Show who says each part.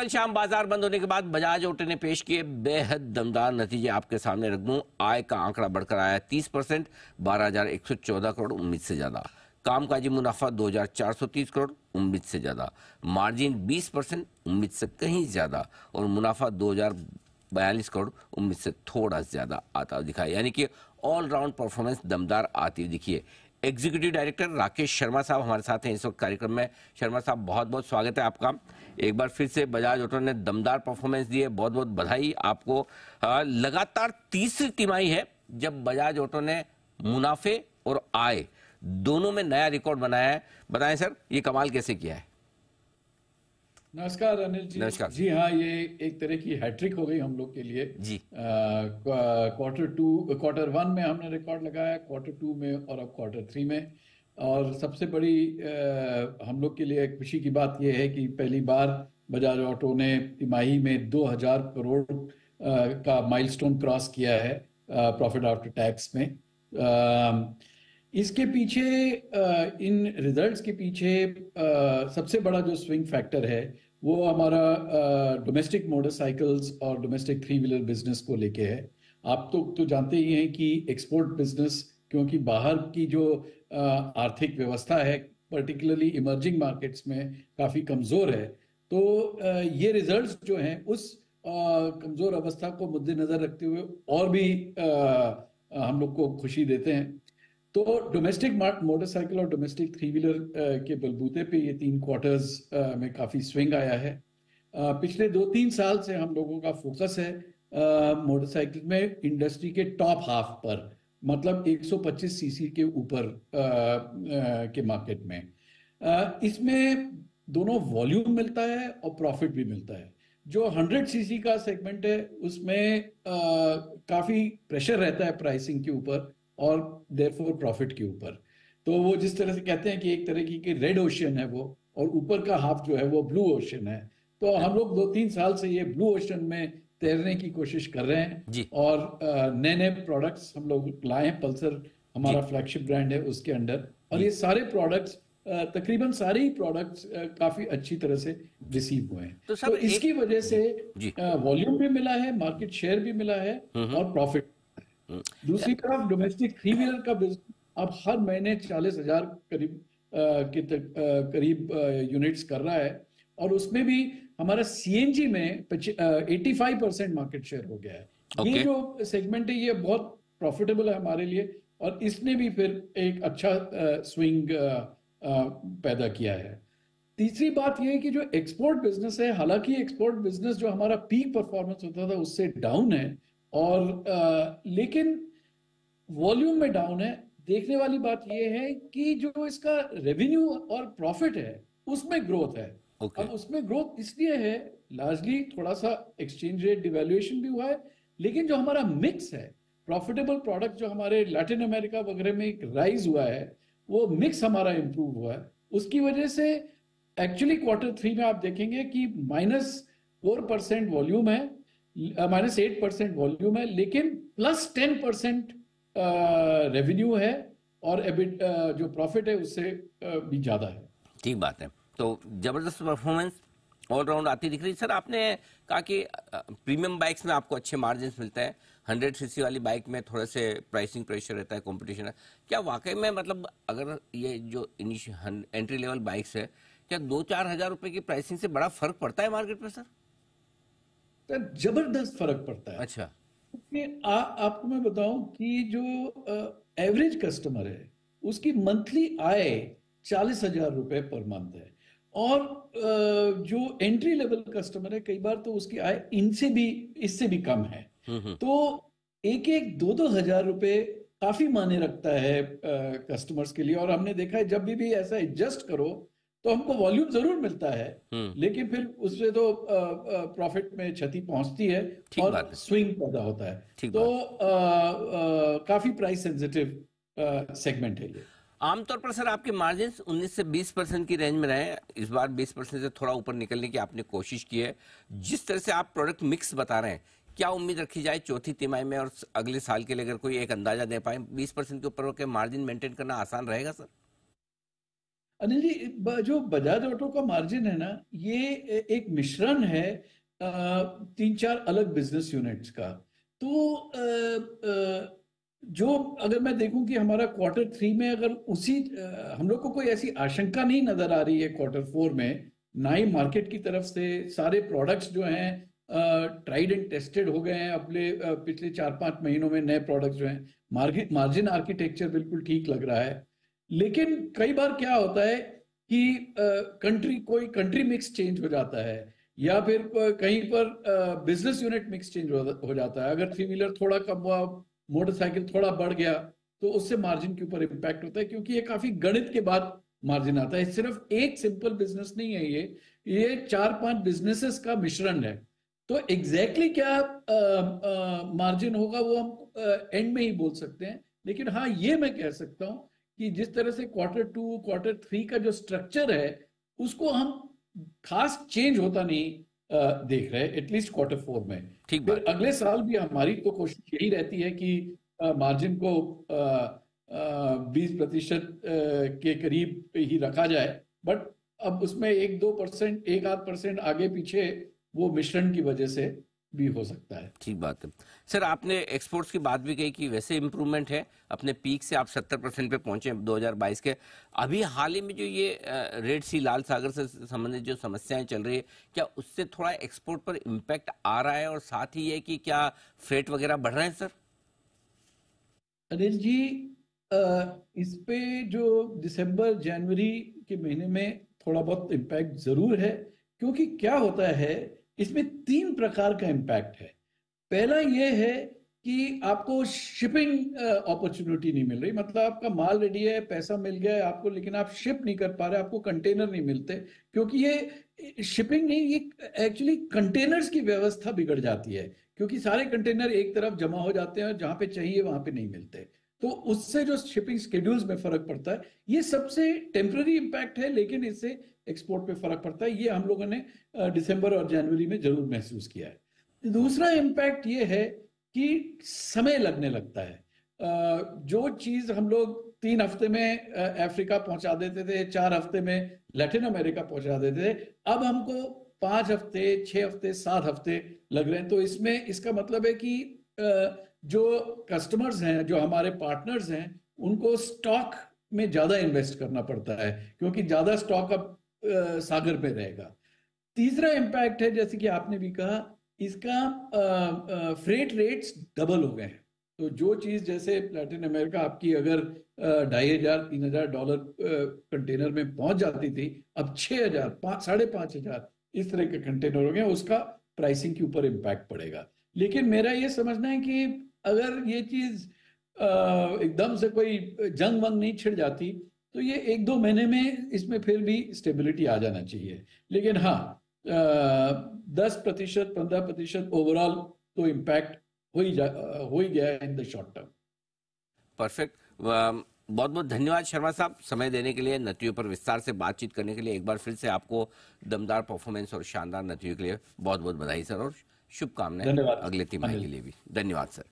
Speaker 1: कल शाम बाजार बंद होने के बाद बजाज ऑटो ने पेश किए बेहद दमदार नतीजे आपके सामने रख दूं। आय का आंकड़ा बढ़कर आया 30%, 12,114 करोड़, उम्मीद से ज्यादा। कामकाजी मुनाफा 2,430 करोड़, उम्मीद से ज्यादा। मार्जिन 20%, उम्मीद से कहीं ज्यादा। और मुनाफा 2,042 करोड़, उम्मीद से थोड़ा ज्यादा आता हुआ दिखा। यानी कि ऑलराउंड परफॉर्मेंस दमदार आती हुई दिखी है। एग्जीक्यूटिव डायरेक्टर राकेश शर्मा साहब हमारे साथ हैं इस वक्त कार्यक्रम में। शर्मा साहब, बहुत बहुत स्वागत है आपका। एक बार फिर से बजाज ऑटो ने दमदार परफॉर्मेंस दी है, बहुत बहुत बधाई आपको। लगातार तीसरी तिमाही है जब बजाज ऑटो ने मुनाफे और आय दोनों में नया रिकॉर्ड बनाया है। बताएं सर, ये कमाल कैसे किया है?
Speaker 2: नमस्कार अनिल जी।
Speaker 1: नमस्कार
Speaker 2: जी हाँ, ये एक तरह की हैट्रिक हो गई हम लोग के लिए
Speaker 1: जी।
Speaker 2: क्वार्टर वन में हमने रिकॉर्ड लगाया, क्वार्टर टू में और अब क्वार्टर थ्री में। और सबसे बड़ी हम लोग के लिए खुशी की बात यह है कि पहली बार बजाज ऑटो ने तिमाही में 2,000 करोड़ का माइलस्टोन क्रॉस किया है प्रॉफिट आफ्टर टैक्स में। इसके पीछे इन रिजल्ट्स के पीछे सबसे बड़ा जो स्विंग फैक्टर है वो हमारा डोमेस्टिक मोटरसाइकिल्स और डोमेस्टिक थ्री व्हीलर बिजनेस को लेके है। आप तो जानते ही हैं कि एक्सपोर्ट बिजनेस, क्योंकि बाहर की जो आर्थिक व्यवस्था है पर्टिकुलरली इमर्जिंग मार्केट्स में काफ़ी कमज़ोर है, तो ये रिजल्ट्स जो हैं उस कमज़ोर अवस्था को मद्देनज़र रखते हुए और भी हम लोग को खुशी देते हैं। तो डोमेस्टिक मोटरसाइकिल और डोमेस्टिक थ्री व्हीलर के बलबूते पे ये 3 क्वार्टर्स में काफ़ी स्विंग आया है। पिछले 2-3 साल से हम लोगों का फोकस है मोटरसाइकिल में इंडस्ट्री के टॉप हाफ पर, मतलब 125 सीसी के ऊपर के मार्केट में। इसमें दोनों वॉल्यूम मिलता है और प्रॉफिट भी मिलता है। जो 100 सीसी का सेगमेंट है उसमें काफ़ी प्रेशर रहता है प्राइसिंग के ऊपर और देयरफॉर प्रॉफिट के ऊपर। तो वो जिस तरह से कहते हैं कि एक तरह की रेड ओशियन है वो, और ऊपर का हाफ जो है वो ब्लू ओशियन है। तो हम लोग 2-3 साल से ये ब्लू ओशियन में तैरने की कोशिश कर रहे हैं और नए नए प्रोडक्ट्स हम लोग लाए हैं। पल्सर हमारा फ्लैगशिप ब्रांड है उसके अंडर, और ये सारे प्रोडक्ट्स तकरीबन सारे ही प्रोडक्ट्स काफी अच्छी तरह से रिसीव हुए हैं। तो इसकी वजह से वॉल्यूम भी मिला है, मार्केट शेयर भी मिला है और प्रॉफिट। दूसरी तरफ डोमेस्टिक थ्री व्हीलर का बिजनेस अब हर महीने 40,000 करीब यूनिट्स कर रहा है, और उसमें भी हमारा सीएनजी में 85% मार्केट शेयर हो गया है। ये जो सेगमेंट है ये बहुत प्रॉफिटेबल है हमारे लिए, और इसने भी फिर एक अच्छा स्विंग पैदा किया है। तीसरी बात यह है कि जो एक्सपोर्ट बिजनेस है, हालांकि एक्सपोर्ट बिजनेस जो हमारा पीक परफॉर्मेंस होता था उससे डाउन है, और लेकिन वॉल्यूम में डाउन है। देखने वाली बात यह है कि जो इसका रेवेन्यू और प्रॉफिट है उसमें ग्रोथ है। अब उसमें ग्रोथ इसलिए है, लार्जली थोड़ा सा एक्सचेंज रेट डिवैल्यूएशन भी हुआ है, लेकिन जो हमारा मिक्स है, प्रॉफिटेबल प्रोडक्ट जो हमारे लैटिन अमेरिका वगैरह में एक राइज हुआ है, वो मिक्स हमारा इंप्रूव हुआ है। उसकी वजह से एक्चुअली क्वार्टर थ्री में आप देखेंगे कि -4% वॉल्यूम है, -8% वॉल्यूम है, लेकिन +10% रेवेन्यू है, और एबिट जो प्रॉफिट है उससे भी ज्यादा है।
Speaker 1: ठीक बात है। तो जबरदस्त परफॉर्मेंस ऑलराउंड आती दिख रही। सर, आपने कहा कि प्रीमियम बाइक्स में आपको अच्छे मार्जिन मिलते हैं, 100 सीसी वाली बाइक में थोड़े से प्राइसिंग प्रेशर रहता है, कंपटीशन है। क्या वाकई में मतलब अगर ये जो एंट्री लेवल बाइक्स है, क्या 2-4 हज़ार रुपए की प्राइसिंग से बड़ा फर्क पड़ता है मार्केट में सर?
Speaker 2: जबरदस्त फर्क पड़ता है।
Speaker 1: अच्छा।
Speaker 2: आपको मैं बताऊं कि जो एवरेज कस्टमर है उसकी मंथली आय 40,000 रुपए पर मंथ है, और जो एंट्री लेवल कस्टमर है कई बार तो उसकी आय इससे भी कम है। तो 1-2 हज़ार रुपए काफी मायने रखता है कस्टमर्स के लिए। और हमने देखा है जब भी ऐसा एडजस्ट करो तो हमको वॉल्यूम जरूर मिलता है, लेकिन फिर उससे तो प्रॉफिट में क्षति पहुंचती है और स्विंग पैदा होता है। तो काफी प्राइस सेंसिटिव सेगमेंट है ये।
Speaker 1: आमतौर पर सर आपके मार्जिन 19 से 20% की रेंज में रहे, इस बार 20% से थोड़ा ऊपर निकलने की आपने कोशिश की है। जिस तरह से आप प्रोडक्ट मिक्स बता रहे हैं, क्या उम्मीद रखी जाए चौथी तिमाही में और अगले साल के लिए, अगर कोई एक अंदाजा दे पाए? 20% के ऊपर के मार्जिन मेंटेन करना आसान रहेगा सर?
Speaker 2: अनिल जी, जो बजाज ऑटो का मार्जिन है ना, ये एक मिश्रण है तीन चार अलग बिजनेस यूनिट्स का। तो जो अगर मैं देखूं कि हमारा क्वार्टर थ्री में अगर उसी हम लोग को कोई ऐसी आशंका नहीं नजर आ रही है क्वार्टर फोर में, ना ही मार्केट की तरफ से। सारे प्रोडक्ट्स जो हैं ट्राइड एंड टेस्टेड हो गए हैं अपने पिछले 4-5 महीनों में। नए प्रोडक्ट्स जो हैं, मार्जिन आर्किटेक्चर बिल्कुल ठीक लग रहा है। लेकिन कई बार क्या होता है कि कोई कंट्री मिक्स चेंज हो जाता है, या फिर कहीं पर बिजनेस यूनिट मिक्स चेंज हो जाता है। अगर थ्री व्हीलर थोड़ा कम हुआ, मोटरसाइकिल थोड़ा बढ़ गया, तो उससे मार्जिन के ऊपर इम्पैक्ट होता है, क्योंकि ये काफी गणित के बाद मार्जिन आता है। सिर्फ एक सिंपल बिजनेस नहीं है ये 4-5 बिजनेसेस का मिश्रण है। तो एग्जैक्टली क्या मार्जिन होगा वो हम एंड में ही बोल सकते हैं। लेकिन हाँ, ये मैं कह सकता हूँ कि जिस तरह से क्वार्टर टू क्वार्टर थ्री का जो स्ट्रक्चर है, उसको हम खास चेंज होता नहीं देख रहे, एटलीस्ट क्वार्टर फोर में।
Speaker 1: ठीक
Speaker 2: फिर
Speaker 1: बात है।
Speaker 2: अगले साल भी हमारी तो कोशिश यही रहती है कि मार्जिन को 20% के करीब ही रखा जाए। बट अब उसमें 1-2%, 1-8% आगे पीछे वो मिश्रण की वजह से भी हो सकता है।
Speaker 1: ठीक बात है। सर, आपने एक्सपोर्ट्स की बात भी कही कि वैसे इम्प्रूवमेंट है, अपने पीक से आप 70% पे पहुंचे 2022 के। अभी हाल ही में जो ये रेड सी, लाल सागर से संबंधित जो समस्याएं चल रही है, क्या उससे थोड़ा एक्सपोर्ट पर इम्पैक्ट आ रहा है? और साथ ही ये कि क्या फ्रेट वगैरह बढ़ रहे हैं सर?
Speaker 2: अनिल जी, इस पे जो दिसंबर जनवरी के महीने में थोड़ा बहुत इम्पैक्ट जरूर है। क्योंकि क्या होता है, इसमें 3 प्रकार का इम्पैक्ट है। पहला ये है कि आपको शिपिंग अपॉर्चुनिटी नहीं मिल रही। मतलब आपका माल रेडी है, पैसा मिल गया है आपको, लेकिन आप शिप नहीं कर पा रहे, आपको कंटेनर नहीं मिलते। क्योंकि ये शिपिंग नहीं, ये एक्चुअली कंटेनर्स की व्यवस्था बिगड़ जाती है। क्योंकि सारे कंटेनर एक तरफ जमा हो जाते हैं, जहां पे चाहिए वहां पे नहीं मिलते। तो उससे जो शिपिंग स्केड्यूल्स में फर्क पड़ता है, ये सबसे टेम्पररी इम्पैक्ट है, लेकिन इससे एक्सपोर्ट पे फर्क पड़ता है। ये हम लोगों ने दिसंबर और जनवरी में जरूर महसूस किया है। दूसरा इम्पैक्ट ये है कि समय लगने लगता है। जो चीज हम लोग 3 हफ्ते में अफ्रीका पहुंचा देते थे, 4 हफ्ते में लैटिन अमेरिका पहुंचा देते थे, अब हमको 5 हफ्ते, 6 हफ्ते, 7 हफ्ते लग रहे हैं। तो इसमें इसका मतलब है कि जो कस्टमर्स हैं, जो हमारे पार्टनर्स हैं, उनको स्टॉक में ज्यादा इन्वेस्ट करना पड़ता है, क्योंकि ज्यादा स्टॉक अब सागर में रहेगा। तीसरा इम्पैक्ट है, जैसे कि आपने भी कहा, इसका फ्रेट रेट्स डबल हो गए हैं। तो जो चीज जैसे लैटिन अमेरिका आपकी अगर $2,500-3,000 कंटेनर में पहुंच जाती थी, अब 6,000, 5,500 इस तरह के कंटेनर हो गए। उसका प्राइसिंग के ऊपर इम्पैक्ट पड़ेगा। लेकिन मेरा ये समझना है कि अगर ये चीज एकदम से कोई जंग वंग नहीं छिड़ जाती, तो ये 1-2 महीने में इसमें फिर भी स्टेबिलिटी आ जाना चाहिए। लेकिन हाँ, 10%, 15% ओवरऑल तो इम्पैक्ट हो ही गया है in the short term.
Speaker 1: Perfect. बहुत बहुत धन्यवाद शर्मा साहब, समय देने के लिए, नतियों पर विस्तार से बातचीत करने के लिए। एक बार फिर से आपको दमदार परफॉर्मेंस और शानदार नतियों के लिए बहुत बहुत बधाई सर, और शुभकामनाएं
Speaker 2: धन्यवाद
Speaker 1: अगले तिमाही के
Speaker 2: अनिल।
Speaker 1: लिए भी। धन्यवाद सर।